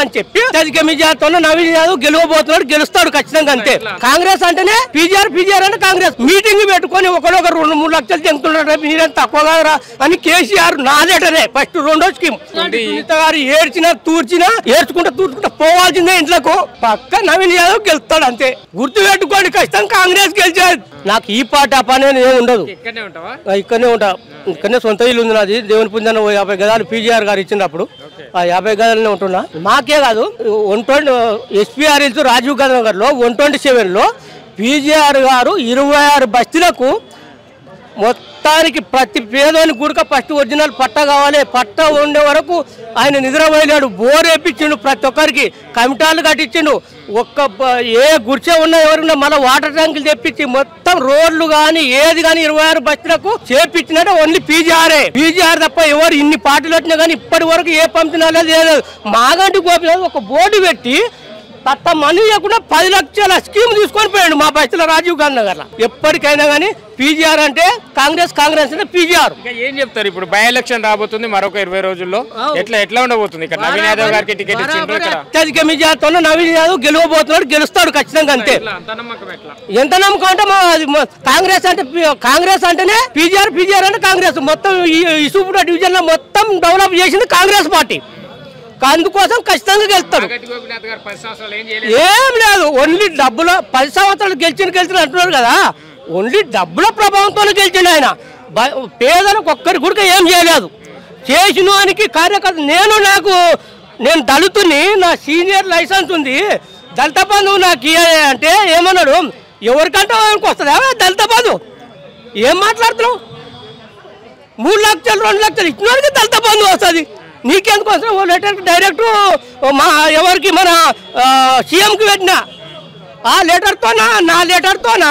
అని చెప్పి అధిక మెజార్టీతో నవీన్ యాదవ్ గెలవబోతున్నాడు, గెలుస్తాడు ఖచ్చితంగా. అంతే. కాంగ్రెస్ అంటేనే పీజీఆర్ అంటే కాంగ్రెస్ మీటింగ్ పెట్టుకొని ఒకరొక 2-3 లక్షలు చెందుతున్నాడు, మీరేం తక్కువగా అని కేసీఆర్ నాదేటనే ఫస్ట్ రెండో స్కీమ్. సునీత గారు ఏడ్చినా తూర్చినా ఏడ్చుకుంటా పోవాల్సిందే ఇంట్లోకి. పక్క నవీన్ యాదవ్ గెలుస్తాడు అంతే. గుర్తు పెట్టుకోండి, ఖచ్చితంగా కాంగ్రెస్ గెలిచేది. నాకు ఈ పాట ఆ పని ఏమి ఉండదు, ఇక్కడనే ఉంటా. ఇక్కడనే సొంత ఇల్లు ఉంది నాది. దేవుని పుంజాన 50 గదాలు పీజీఆర్ గారు ఇచ్చినప్పుడు ఆ 50 గదాలనే ఉంటున్నా. మాకే కాదు 120 ఎస్పీఆర్ హిల్స్ రాజీవ్ గాంధీ నగర్ లో 127లో పీజీఆర్ గారు 26 బస్తీలకు మొత్తానికి ప్రతి పేదోని గుడిక ఫస్ట్ ఒరిజినల్ పట్ట కావాలి. పట్ట ఉండే వరకు ఆయన నిద్రపోయినాడు. బోర్ వేపించిండు, ప్రతి ఒక్కరికి కమిటాలు కట్టించిండు. ఏ గుడిసె ఉన్నా ఎవరున్నా మళ్ళీ వాటర్ ట్యాంకులు తెప్పించి మొత్తం రోడ్లు కానీ ఏది కానీ 26 బస్తీలకు చేపించినట్టు ఓన్లీ పీజీఆర్ తప్ప ఎవరు ఇన్ని పార్టీలు వచ్చినా కానీ ఇప్పటి వరకు ఏ పంపిణీ లేదు. మాగంటి గోపి ఒక బోర్డు పెట్టి తత్త మనీ లేకుండా 10 లక్షల స్కీమ్ తీసుకొని పోయాడు మా బస్తీలో రాజీవ్ గాంధీ నగర్. ఎప్పటికైనా కానీ పీజీఆర్ అంటే కాంగ్రెస్ అంటే పీజీఆర్. ఏం చెప్తారు? ఇప్పుడు బై ఎలక్షన్ రాబోతుంది మరొక 20 రోజుల్లో. ఎట్లా ఉండబోతుంది? ఇక్కడ నవీన్ యాదవ్ గారికి టికెట్ ఇచ్చిండ్రు, అత్యధిక మెజార్టీతో నవీన్ యాదవ్ గెలవబోతున్నాడు, గెలుస్తాడు ఖచ్చితంగా. అంతే. ఎంత నమ్మకం అంటే కాంగ్రెస్ అంటేనే పీజీఆర్ అంటే కాంగ్రెస్. మొత్తం ఈ సూపర్ డివిజన్ లో మొత్తం డెవలప్ చేసింది కాంగ్రెస్ పార్టీ. అందుకోసం ఖచ్చితంగా గెలుస్తాడు. ఏం లేదు, ఓన్లీ డబ్బుల 10 సంవత్సరాలు గెలిచిన అంటున్నారు కదా, ఓన్లీ డబ్బుల ప్రభావంతో గెలిచిండు ఆయన. పేదలకు ఒక్కరి కూడా ఏం చేయలేదు. చేసినవానికి కార్యకర్త నేను దళితుని, నా సీనియర్ లైసెన్స్ ఉంది, దళిత బంధు నాకు అంటే ఏమన్నాడు, ఎవరికంటే ఎవరికి వస్తుందా దళిత బంధు? ఏం మాట్లాడుతున్నావు? 3 లక్షలు 2 లక్షలు ఇచ్చిన వారికి దళిత బంధు వస్తుంది. నీకెందుకు వస్తుంది? ఓ లెటర్ డైరెక్ట్ ఎవరికి మన సీఎంకి పెట్టినా ఆ లెటర్తోనా నా లెటర్తోనా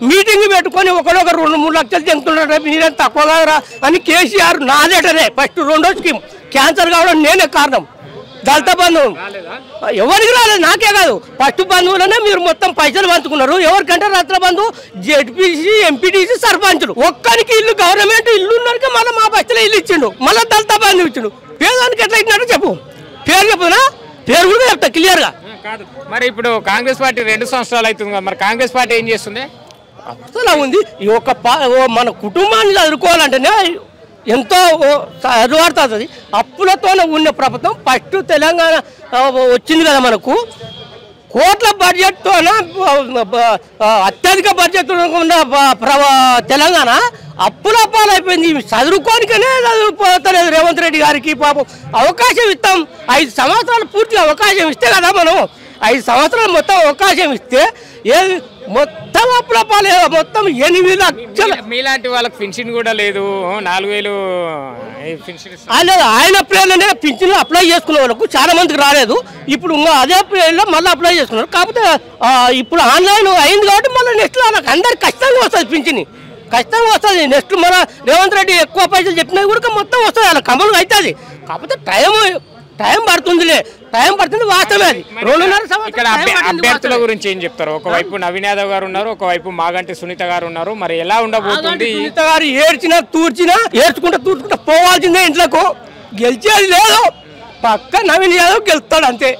మీటింగ్ పెట్టుకొని ఒకరొక 2-3 లక్షలు చెందుతున్నాడు, మీరేం తక్కువగా అని కేసీఆర్ నాదేటనే ఫస్ట్ రెండో స్కీమ్. క్యాన్సర్ కావడం నేనే కారణం. దళిత బంధువు ఎవరికి రాలేదు, నాకే కాదు. ఫస్ట్ బంధువులనే మీరు మొత్తం పైసలు పంచుకున్నారు. ఎవరికంటే రత్న బంధువు జెడ్పీసీ ఎంపీటీసీ సర్పంచులు ఒక్కరికి ఇల్లు గవర్నమెంట్ ఇల్లు ఉన్నరికి మళ్ళీ మా బస్తీలో ఇల్లు ఇచ్చిండు, మళ్ళీ దళిత బంధువు ఇచ్చిండు. పేదానికి ఎట్లా ఇచ్చినట్టు చెప్పు. పేరు చెప్పునా? పేరు కూడా చెప్తా క్లియర్ గా. మరి ఇప్పుడు కాంగ్రెస్ పార్టీ 2 సంవత్సరాలు అవుతుంది కదా, మరి కాంగ్రెస్ పార్టీ ఏం చేస్తుంది? అసలు ఉంది ఈ మన కుటుంబాన్ని చదువుకోవాలంటేనే ఎంతో అదువాడుతుంది. అప్పులతోనే ఉన్న ప్రభుత్వం ఫస్ట్ తెలంగాణ వచ్చింది కదా మనకు. కోట్ల బడ్జెట్తో అత్యధిక బడ్జెట్ ఉన్న తెలంగాణ అప్పుల పాలైపోయింది. చదువుకోనికనే చదువుకోలేదు రేవంత్ రెడ్డి గారికి. పాపం అవకాశం ఇస్తాం, 5 సంవత్సరాలు పూర్తిగా అవకాశం ఇస్తే కదా మనం. 5 సంవత్సరాలు మొత్తం అవకాశం ఇస్తే ఏది మొత్తం అప్పుల పాలే. మొత్తం 8 లక్షలు. మీలాంటి వాళ్ళకి పెన్షన్ కూడా లేదు, 4000 ఆయన ప్లేన్లోనే పింఛన్ అప్లై చేసుకునే వాళ్ళకు చాలా మందికి రాలేదు. ఇప్పుడు అదే ప్లేన్లో మళ్ళీ అప్లై చేసుకున్నారు. కాకపోతే ఇప్పుడు ఆన్లైన్ అయింది కాబట్టి మళ్ళీ నెక్స్ట్ వాళ్ళకి అందరికి ఖచ్చితంగా వస్తుంది పింఛన్, ఖచ్చితంగా వస్తుంది. నెక్స్ట్ మన రేవంత్ రెడ్డి ఎక్కువ పైసలు చెప్పినది కూడా మొత్తం వస్తుంది, అలా కమలు అవుతుంది. కాకపోతే టైం పడుతుందిలే, టైం పడుతుంది వాస్తవమే. అది 2.5 సంవత్సరాలు. అభ్యర్థుల గురించి ఏం చెప్తారు? ఒకవైపు నవీన్ యాదవ్ గారు ఉన్నారు, ఒకవైపు మాగంటి సునీత గారు ఉన్నారు. మరి ఎలా ఉండబోతుంది? సునీత గారు ఏడ్చినా తూర్చుకుంటా పోవాల్సిందే ఇంట్లోకి. గెలిచేది లేదు, పక్క నవీన్ యాదవ్ గెలుస్తాడు అంతే.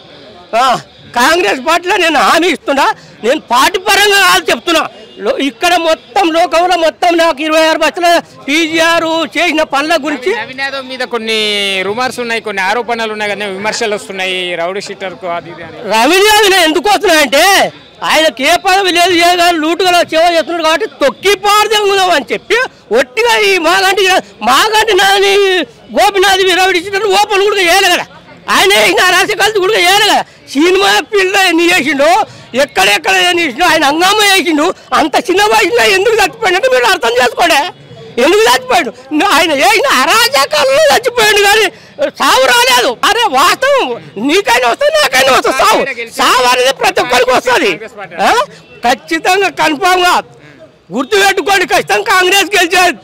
కాంగ్రెస్ పార్టీలో నేను హామీ ఇస్తున్నా. నేను పార్టీ పరంగా కాదు చెప్తున్నా. ఇక్కడ మొత్తం లోకంలో మొత్తం నాకు 26 బస్సుల పీజీఆర్ చేసిన పనుల గురించి. నవీన్ యాదవ్ మీద కొన్ని రూమర్స్ ఉన్నాయి, కొన్ని ఆరోపణలు ఉన్నాయి కదా, విమర్శలు వస్తున్నాయి రౌడీ షీటర్కు అది ఇది అని. నవీన్ యాదవ్ ఎందుకు వస్తున్నాయంటే ఆయనకి ఏ పదవి లేదు, ఏ కానీ లూటుగా సేవ చేస్తున్నాడు కాబట్టి తొక్కి పారదేముదాం అని చెప్పి ఒట్టిగా ఈ Maganti Nani Gopinath rowdy sheeter open కూడా చేయలే కదా. ఆయన రాసి కలిసి కూడా చేయలే కదా. సినిమా ఫీల్డ్లో ఎన్ని చేసిండు, ఎక్కడెక్కడ ఏం చేసిండు, ఆయన హంగామా చేసిండు. అంత చిన్న వయసులో ఎందుకు చచ్చిపోయాడంటే మీరు అర్థం చేసుకోండి. ఎందుకు చచ్చిపోయాడు? ఆయన చేసిన అరాజకాలలో చచ్చిపోయాడు కానీ సావు రాలేదు. అరే వాస్తవం, నీకైనా వస్తుంది, నాకైనా వస్తుంది. సావు అనేది ప్రతి ఒక్కరికి వస్తుంది ఖచ్చితంగా, కన్ఫామ్ గా గుర్తు పెట్టుకోండి. ఖచ్చితంగా కాంగ్రెస్ గెలిచేది.